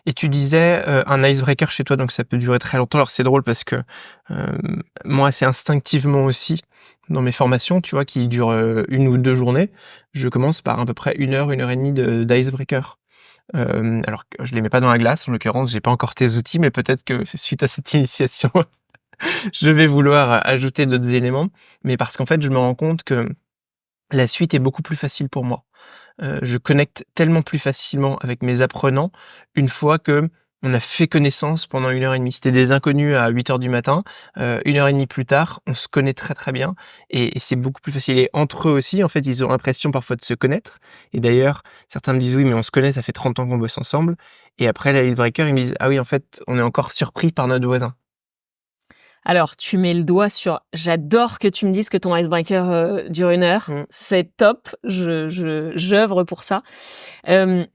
Et tu disais, un icebreaker chez toi, donc ça peut durer très longtemps. Alors c'est drôle parce que, moi, c'est instinctivement aussi dans mes formations, tu vois, qui durent, 1 ou 2 journées, je commence par à peu près 1 heure et demie de d'icebreaker. Alors que je les mets pas dans la glace, en l'occurrence, j'ai pas encore tes outils, mais peut-être que suite à cette initiation, je vais vouloir ajouter d'autres éléments. Mais parce qu'en fait, je me rends compte que la suite est beaucoup plus facile pour moi. Je connecte tellement plus facilement avec mes apprenants une fois que on a fait connaissance pendant 1 heure et demie. C'était des inconnus à 8 heures du matin, 1 heure et demie plus tard, on se connaît très, très bien et c'est beaucoup plus facile et entre eux aussi, en fait, ils ont l'impression parfois de se connaître et d'ailleurs, certains me disent: «Oui, mais on se connaît, ça fait 30 ans qu'on bosse ensemble» et après l'icebreaker, ils me disent: «Ah oui, en fait, on est encore surpris par notre voisin». Alors, tu mets le doigt sur j'adore que tu me dises que ton icebreaker, dure 1 heure. Mmh. C'est top, j'œuvre pour ça. Hem,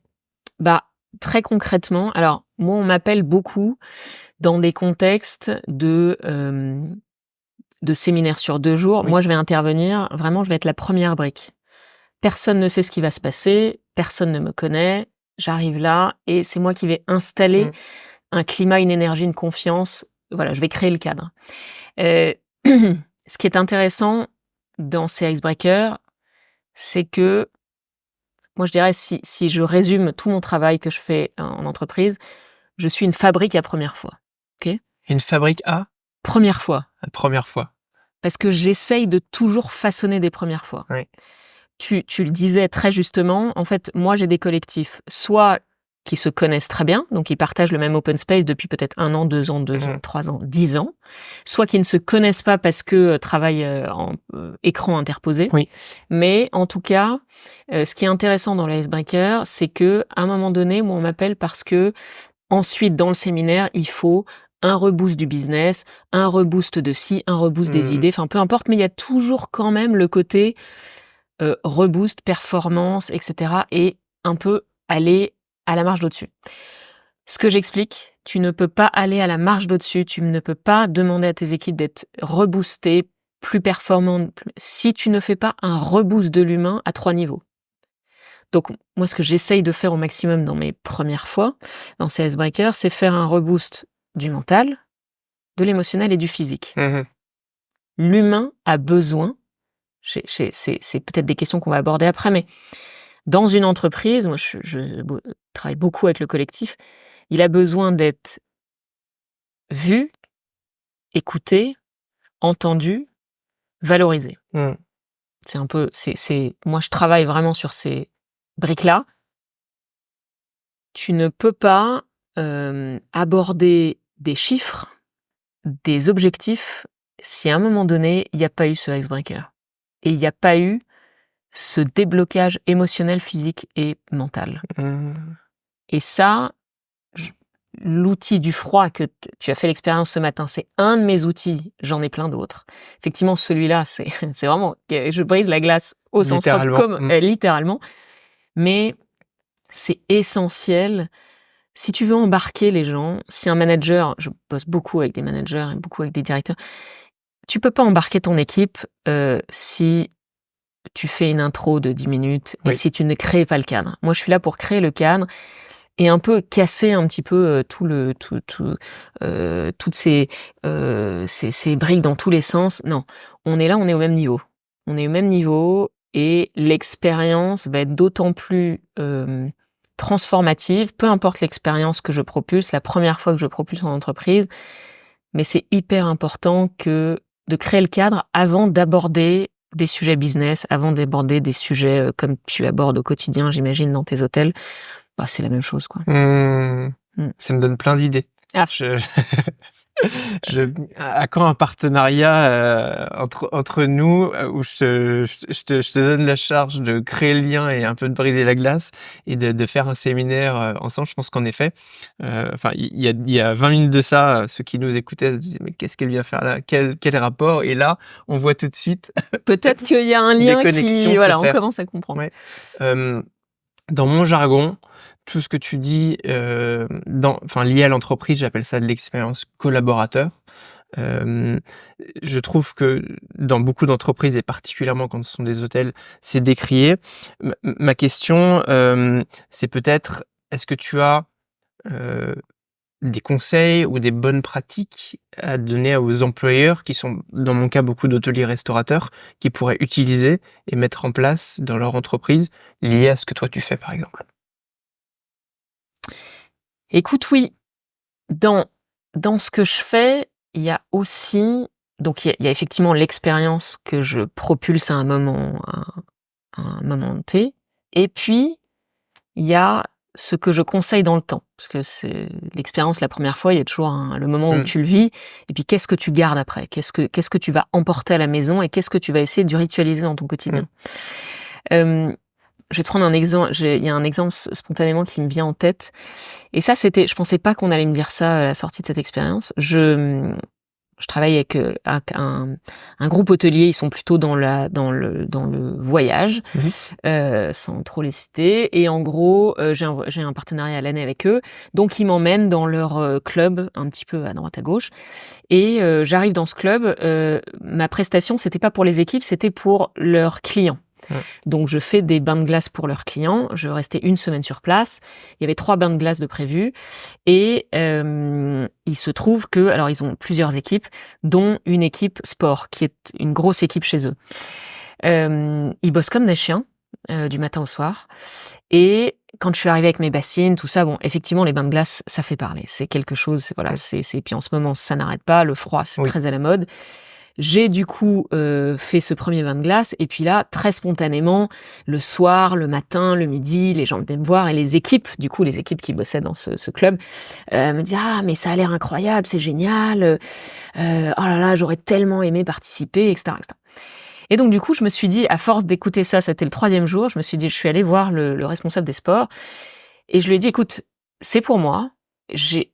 Bah, très concrètement, alors moi, on m'appelle beaucoup dans des contextes de séminaires sur 2 jours. Oui. Moi, je vais intervenir, vraiment, je vais être la première brique. Personne ne sait ce qui va se passer, personne ne me connaît. J'arrive là et c'est moi qui vais installer Mmh. un climat, une énergie, une confiance. Voilà, je vais créer le cadre. Heu, Ce qui est intéressant dans ces icebreakers, c'est que moi, je dirais si je résume tout mon travail que je fais en entreprise, je suis une fabrique à première fois. OK? Une fabrique à? Première fois, La première fois. parce que j'essaye de toujours façonner des premières fois. Oui. Tu le disais très justement, en fait, moi, j'ai des collectifs, soit qui se connaissent très bien, donc ils partagent le même open space depuis peut-être 1 an, 2 ans, 2 ans, Mmh. 3 ans, 10 ans, soit qui ne se connaissent pas parce que, travaillent, en, écran interposé. Oui. Mais en tout cas, ce qui est intéressant dans l'icebreaker, c'est qu'à un moment donné, moi, on m'appelle parce que ensuite, dans le séminaire, il faut un reboost du business, un reboost de ci, un reboost des Mmh. idées, enfin peu importe, mais il y a toujours quand même le côté reboost, performance, et cetera et un peu aller à la marche d'au-dessus. Ce que j'explique, tu ne peux pas aller à la marche d'au-dessus, tu ne peux pas demander à tes équipes d'être reboostées, plus performantes, si tu ne fais pas un reboost de l'humain à 3 niveaux. Donc moi, ce que j'essaye de faire au maximum dans mes premières fois, dans ces icebreakers, c'est faire un reboost du mental, de l'émotionnel et du physique. Mmh. L'humain a besoin, c'est peut-être des questions qu'on va aborder après, mais dans une entreprise, moi je travaille beaucoup avec le collectif, il a besoin d'être vu, écouté, entendu, valorisé. Mmh. C'est un peu moi je travaille vraiment sur ces briques-là. Tu ne peux pas, aborder des chiffres, des objectifs, si à un moment donné, il y a pas eu ce icebreaker et il y a pas eu ce déblocage émotionnel, physique et mental Mmh. et ça, j l'outil du froid que tu as fait l'expérience ce matin, c'est un de mes outils, j'en ai plein d'autres. Effectivement, celui-là, c'est c'est vraiment je brise la glace au sens propre Littéralement. comme Mmh. littéralement, mais c'est essentiel. Si tu veux embarquer les gens, si un manager je bosse beaucoup avec des managers et beaucoup avec des directeurs, tu peux pas embarquer ton équipe, si tu fais une intro de 10 minutes et Oui. si tu ne crées pas le cadre. Moi, je suis là pour créer le cadre et un peu casser un petit peu, toutes ces briques dans tous les sens. Non, on est là, on est au même niveau. On est au même niveau et l'expérience va être d'autant plus, transformative, peu importe l'expérience que je propulse, la première fois que je propulse en entreprise, mais c'est hyper important que de créer le cadre avant d'aborder des sujets business, avant d'aborder des sujets, comme tu abordes au quotidien, j'imagine, dans tes hôtels. Bah, c'est la même chose, quoi. Mmh. Mmh. Ça me donne plein d'idées. Ah, Je je à quand un partenariat, entre nous, où je te donne la charge de créer le lien et un peu de briser la glace et de faire un séminaire, ensemble. Je pense qu'en effet, enfin, il y a 20 minutes de ça, ceux qui nous écoutaient se disaient: «Mais qu'est-ce qu'elle vient faire là? Quel rapport?» et là, on voit tout de suite peut-être qu'il y a un des lien connexions qui se voilà, on faire. commence à comprendre. Ouais. Dans mon jargon, tout ce que tu dis, lié à l'entreprise, j'appelle ça de l'expérience collaborateur. Hem, je trouve que dans beaucoup d'entreprises et particulièrement quand ce sont des hôtels, c'est décrié. Ma question, c'est peut-être, est-ce que tu as des conseils ou des bonnes pratiques à donner aux employeurs qui sont, dans mon cas, beaucoup d'hôteliers restaurateurs, qui pourraient utiliser et mettre en place dans leur entreprise lié à ce que toi tu fais, par exemple? Écoute, oui, dans ce que je fais, il y a aussi donc il y a effectivement l'expérience que je propulse à un moment T et puis il y a ce que je conseille dans le temps. Parce que c'est l'expérience la première fois, il y a toujours le moment où Mmh. tu le vis et puis qu'est-ce que tu gardes après? Qu'est-ce que tu vas emporter à la maison et qu'est-ce que tu vas essayer de ritualiser dans ton Mmh. quotidien? Hem, je vais te prendre un exemple. Il y a un exemple spontanément qui me vient en tête et ça, je pensais pas qu'on allait me dire ça à la sortie de cette expérience. Je travaille avec, un groupe hôtelier, ils sont plutôt dans le voyage, Mmh. sans trop les citer et en gros, j'ai un partenariat à l'année avec eux, donc ils m'emmènent dans leur, club un petit peu à droite à gauche et j'arrive dans ce club, ma prestation, c'était pas pour les équipes, c'était pour leurs clients. Mmh. Donc je fais des bains de glace pour leurs clients, je restais 1 semaine sur place, il y avait 3 bains de glace de prévus et il se trouve que alors ils ont plusieurs équipes, dont une équipe sport, qui est une grosse équipe chez eux. Ils bossent comme des chiens, du matin au soir et quand je suis arrivée avec mes bassines, tout ça, bon, effectivement, les bains de glace, ça fait parler. C'est quelque chose, voilà, Mmh. c'est puis en ce moment, ça n'arrête pas, le froid, c'est Oui. très à la mode. J'ai du coup, fait ce premier bain de glace et puis là, très spontanément, le soir, le matin, le midi, les gens venaient me voir et les équipes, du coup, les équipes qui bossaient dans ce club, me disaient: «Ah mais ça a l'air incroyable, c'est génial, oh là là, j'aurais tellement aimé participer» et cetera, et cetera. Et donc du coup, je me suis dit, à force d'écouter ça, c'était le 3e jour, je me suis dit: «Je suis allée voir le responsable des sports» et je lui ai dit: «Écoute, c'est pour moi,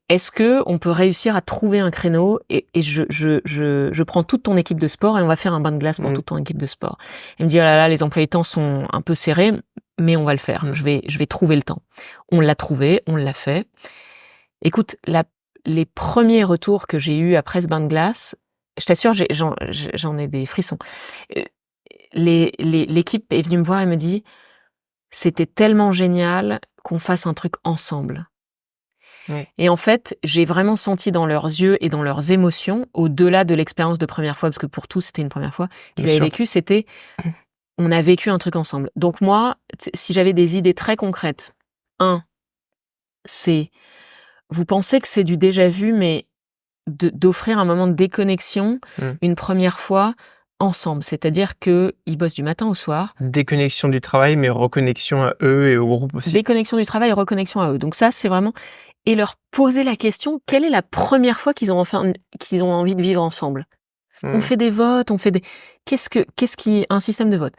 est-ce qu'on peut réussir à trouver un créneau et je prends toute ton équipe de sport et on va faire un bain de glace pour Mmh. toute ton équipe de sport». Il me dit: «Oh là là, les emplois du temps sont un peu serrés, mais on va le faire. Mmh. Je vais trouver le temps». On l'a trouvé, on l'a fait. Écoute, les premiers retours que j'ai eus après ce bain de glace, je t'assure, j'en ai des frissons. Heu, l'équipe est venue me voir et me dit: «C'était tellement génial qu'on fasse un truc ensemble». Oui. Et en fait, j'ai vraiment senti dans leurs yeux et dans leurs émotions, au-delà de l'expérience de première fois, parce que pour tous c'était une première fois qu'ils Bien avaient sûr. vécu, c'était on a vécu un truc ensemble. Donc moi, si j'avais des idées très concrètes, un, c'est vous pensez que c'est du déjà vu, mais d'offrir un moment de déconnexion Mmh. une première fois ensemble. C'est-à-dire qu'ils bossent du matin au soir. Déconnexion du travail, mais reconnexion à eux et au groupe aussi. Déconnexion du travail et reconnexion à eux. Donc ça, c'est vraiment et leur poser la question, quelle est la première fois qu'ils ont envie de vivre ensemble? On Mmh. fait des votes, on fait des qu'est-ce qui un système de vote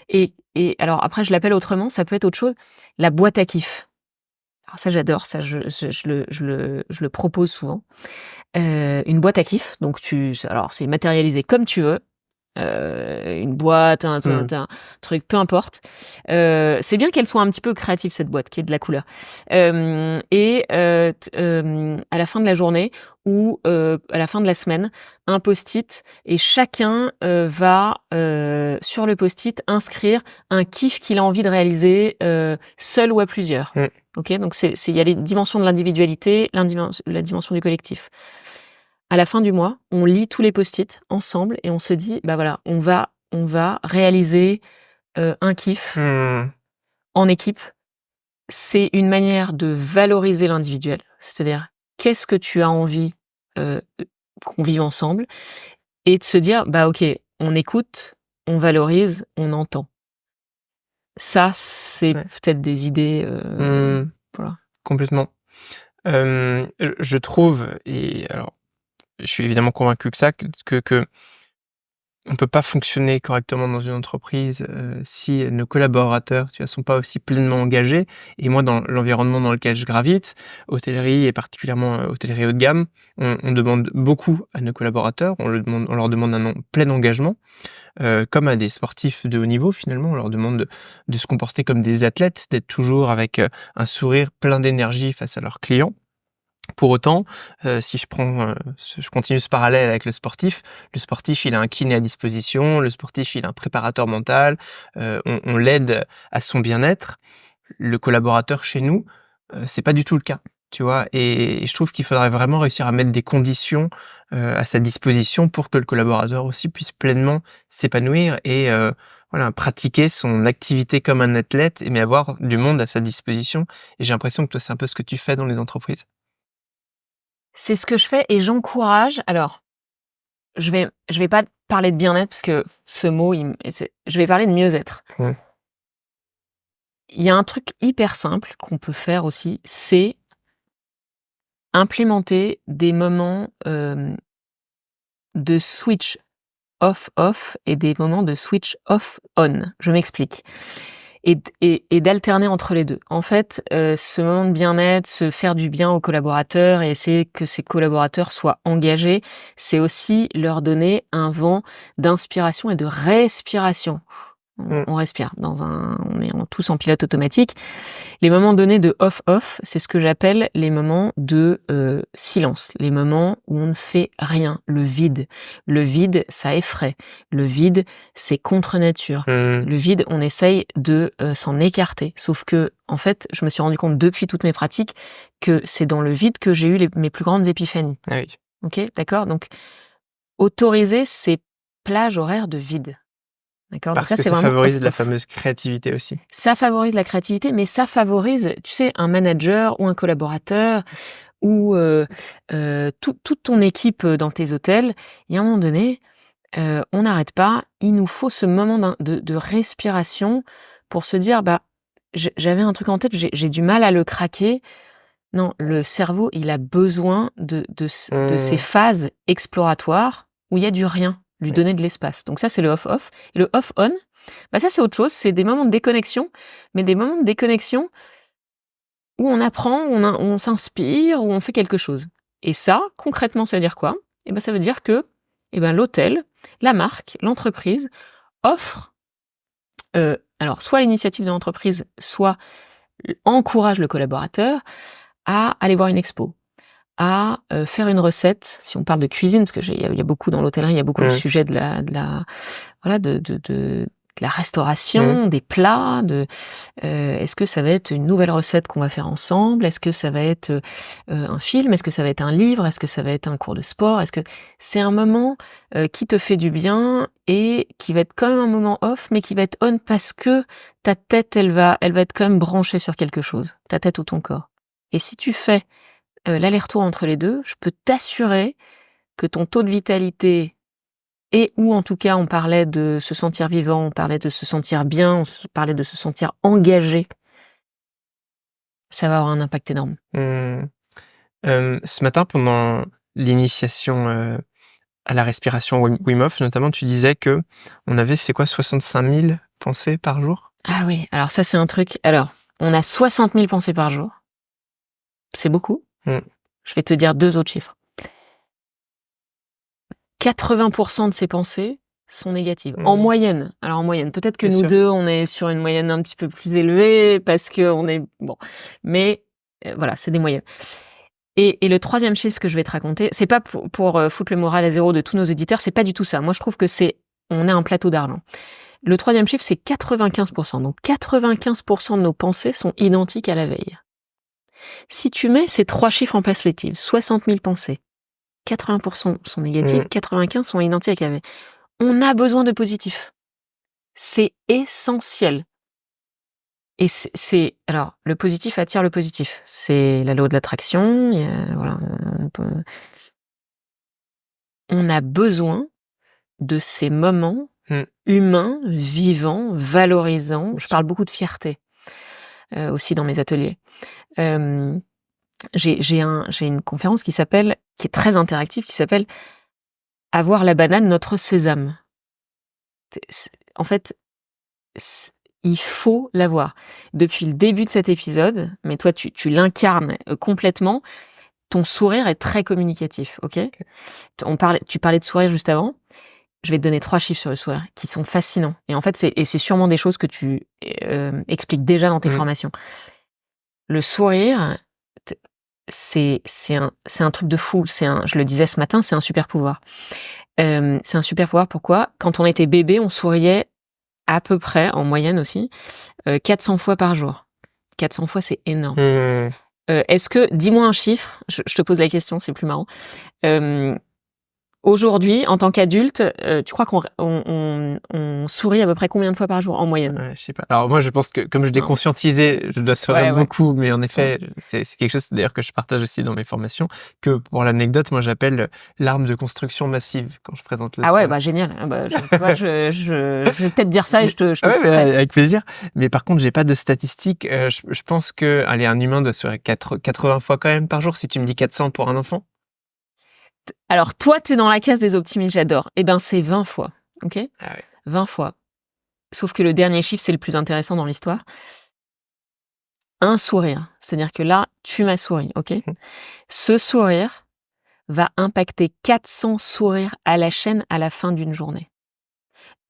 et alors après je l'appelle autrement, ça peut être autre chose, la boîte à kiff. Alors ça j'adore, ça je le propose souvent. Une boîte à kiff, donc alors c'est matérialisé comme tu veux, une boîte, Mmh. un truc, peu importe. C'est bien qu'elle soit un petit peu créative cette boîte, qu'il y ait de la couleur. À la fin de la journée ou à la fin de la semaine, un post-it et chacun, va, sur le post-it inscrire un kiff qu'il a envie de réaliser, seul ou à plusieurs. Mmh. OK? Donc il y a les dimensions de l'individualité, la dimension du collectif. À la fin du mois, on lit tous les post-it ensemble et on se dit: «Bah, voilà, on va réaliser, un kiff Mmh. en équipe». C'est une manière de valoriser l'individuel. C'est-à-dire, qu'est-ce que tu as envie, heu, qu'on vive ensemble? Et de se dire: «Bah, OK, on écoute, on valorise, on entend». Ça, c'est Ouais. peut-être des idées, Mmh. voilà. Complètement. Je trouve et alors, je suis évidemment convaincu que ça, que on peut pas fonctionner correctement dans une entreprise, si nos collaborateurs, tu vois, sont pas aussi pleinement engagés et moi, dans l'environnement dans lequel je gravite, hôtellerie et particulièrement, hôtellerie haut de gamme, on demande beaucoup à nos collaborateurs, on leur demande un plein engagement, comme à des sportifs de haut niveau finalement. On leur demande de se comporter comme des athlètes, d'être toujours avec, un sourire plein d'énergie face à leurs clients. Pour autant, si je continue ce parallèle avec le sportif, il a un kiné à disposition, le sportif, il a un préparateur mental, on l'aide à son bien-être. Le collaborateur chez nous, c'est pas du tout le cas. tu vois? Et je trouve qu'il faudrait vraiment réussir à mettre des conditions, à sa disposition pour que le collaborateur aussi puisse pleinement s'épanouir et voilà, pratiquer son activité comme un athlète, mais avoir du monde à sa disposition et j'ai l'impression que toi, c'est un peu ce que tu fais dans les entreprises. C'est ce que je fais et j'encourage alors, je vais pas parler de bien-être parce que ce mot, je vais parler de mieux-être. Mmh. Il y a un truc hyper simple qu'on peut faire aussi, c'est implémenter des moments, de switch off-off et des moments de switch off-on. Je m'explique. Et d'alterner entre les 2. En fait, ce moment de bien-être, se faire du bien aux collaborateurs et essayer que ces collaborateurs soient engagés, c'est aussi leur donner un vent d'inspiration et de respiration. Mmh. On respire on est tous en pilote automatique. Les moments donnés de off-off, c'est ce que j'appelle les moments de silence, les moments où on ne fait rien, le vide. Le vide, ça effraie. Le vide, c'est contre nature. Mmh. Le vide, on essaye de s'en écarter. Sauf que, en fait, je me suis rendu compte depuis toutes mes pratiques que c'est dans le vide que j'ai eu mes plus grandes épiphanies. Ah oui. Ok, d'accord. Donc, autoriser ces plages horaires de vide. D'accord. Donc Parce ça, que c'est ça vraiment favorise la off-off. fameuse créativité aussi. Ça favorise la créativité, mais ça favorise, tu sais, un manager ou un collaborateur ou toute ton équipe dans tes hôtels. Il y a un moment donné, on n'arrête pas. Il nous faut ce moment de respiration pour se dire, bah, j'avais un truc en tête, j'ai du mal à le craquer. Non, le cerveau, il a besoin de ces Mmh. phases exploratoires où il y a du rien, lui Oui. donner de l'espace. Donc ça, c'est le off-off. Et le off-on, bah ça, c'est autre chose. C'est des moments de déconnexion, mais des moments de déconnexion où on apprend, on s'inspire, où on fait quelque chose. Et ça, concrètement, ça veut dire quoi? Eh ben, ça veut dire que, eh ben, l'hôtel, la marque, l'entreprise offre, alors soit l'initiative de l'entreprise, soit encourage le collaborateur à aller voir une expo, à faire une recette, si on parle de cuisine, parce que il y a beaucoup dans l'hôtellerie, il y a beaucoup le Mmh. sujet de la voilà, de la Mmh. restauration, des plats, est-ce que ça va être une nouvelle recette qu'on va faire ensemble? Est-ce que ça va être, un film? Est-ce que ça va être un livre? Est-ce que ça va être un cours de sport? Est-ce que c'est un moment, qui te fait du bien et qui va être quand même un moment off, mais qui va être on parce que ta tête, elle va être quand même branchée sur quelque chose, ta tête ou ton corps. Et si tu fais, l'aller-retour entre les 2, je peux t'assurer que ton taux de vitalité et ou en tout cas, on parlait de se sentir vivant, on parlait de se sentir bien, parlait de se sentir engagé. Ça va avoir un impact énorme. Mmh. Ce matin, pendant l'initiation, à la respiration Wim Hof notamment, tu disais que on avait, c'est quoi, 65 000 pensées par jour? Ah oui, alors ça, c'est un truc alors, on a 60 000 pensées par jour. C'est beaucoup. Mmh. Je vais te dire 2 autres chiffres. 80% de ces pensées sont négatives. En Mmh. moyenne. Alors en moyenne, peut-être que Bien nous sûr. 2, on est sur une moyenne un petit peu plus élevée parce qu'on est bon, mais voilà, c'est des moyennes. Et le 3e chiffre que je vais te raconter, c'est pas pour foutre le moral à zéro de tous nos auditeurs, c'est pas du tout ça. Moi, je trouve que on est un plateau d'argent. Le 3e chiffre, c'est 95%. Donc 95% de nos pensées sont identiques à la veille. Si tu mets ces 3 chiffres en perspective, 60 000 pensées, 80% sont négatives, Mmh. 95 sont identiques à la veille. On a besoin de positif. C'est essentiel. Et alors, le positif attire le positif. C'est la loi de l'attraction, voilà, on a besoin de ces moments Mmh. humains, vivants, valorisants. Bien Je sûr. parle beaucoup de fierté, aussi dans mes ateliers. Hem, j'ai une conférence qui est très interactive, qui s'appelle «Avoir la banane, notre sésame». En fait, il faut l'avoir. Depuis le début de cet épisode, mais toi tu l'incarnes, complètement, ton sourire est très communicatif, OK? Tu parlais de sourire juste avant. Je vais te donner 3 chiffres sur le sourire qui sont fascinants et en fait, c'est sûrement des choses que tu, expliques déjà dans tes Mmh. formations. Le sourire, t c'est un truc de fou, je le disais ce matin, c'est un super pouvoir. C'est un super pouvoir pourquoi? Quand on était bébé, on souriait à peu près, en moyenne aussi, 400 fois par jour. 400 fois, c'est énorme. Mmh. Est-ce que dis-moi un chiffre, je te pose la question, c'est plus marrant. Hem, Aujourd'hui, en tant qu'adulte, tu crois qu'on sourit à peu près combien de fois par jour en moyenne? Ouais, je sais pas. Alors moi, je pense que comme je l'ai Non. conscientisé, je dois sourire Ouais, ouais. beaucoup, mais en Ouais. effet, c'est quelque chose d'ailleurs que je partage aussi dans mes formations, que pour l'anecdote, moi j'appelle l'arme de construction massive quand je présente le Ah ouais, sourire. bah génial. Ah bah, tu vois, je vais peut-être dire ça et Mais je te ouais, mais citerai. avec plaisir. Mais par contre, j'ai pas de statistiques. Je pense que, allez, un humain doit sourire 80 fois quand même par jour, si tu me dis 400 pour un enfant. Alors toi, tu es dans la case des optimistes, j'adore. Eh ben, c'est 20 fois, OK? Ah ouais. 20 fois. Sauf que le dernier chiffre, c'est le plus intéressant dans l'histoire. Un sourire, c'est-à-dire que là, tu m'as souri, OK? Mmh. Ce sourire va impacter 400 sourires à la chaîne à la fin d'une journée.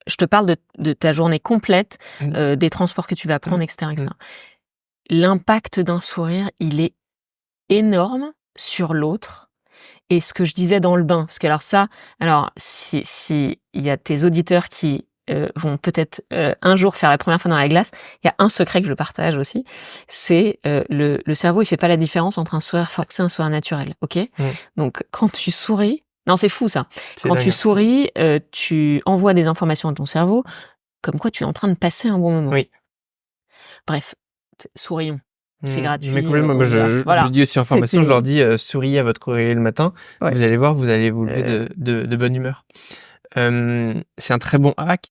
Je te parle de ta journée complète, Mmh. des transports que tu vas Mmh. prendre, et cetera, et Mmh. cetera. L'impact d'un sourire, il est énorme sur l'autre. Et ce que je disais dans le bain, parce que alors si il y a tes auditeurs qui, vont peut-être, un jour faire la première fois dans la glace, il y a un secret que je partage aussi, c'est, le cerveau, il fait pas la différence entre un sourire forcé et un sourire naturel, OK? Mmh. Donc quand tu souris, non, c'est fou ça. C'est Quand dingue, tu hein. souris, tu envoies des informations à ton cerveau, comme quoi tu es en train de passer un bon moment. Oui. Bref, sourions. C'est Mais gratuit, complètement, moi on y va. je le Voilà, dis aussi en formation, je c'était leur dis, souriez à votre réveil le matin, ouais, vous allez voir, vous allez vous lever heu de bonne humeur. C'est un très bon hack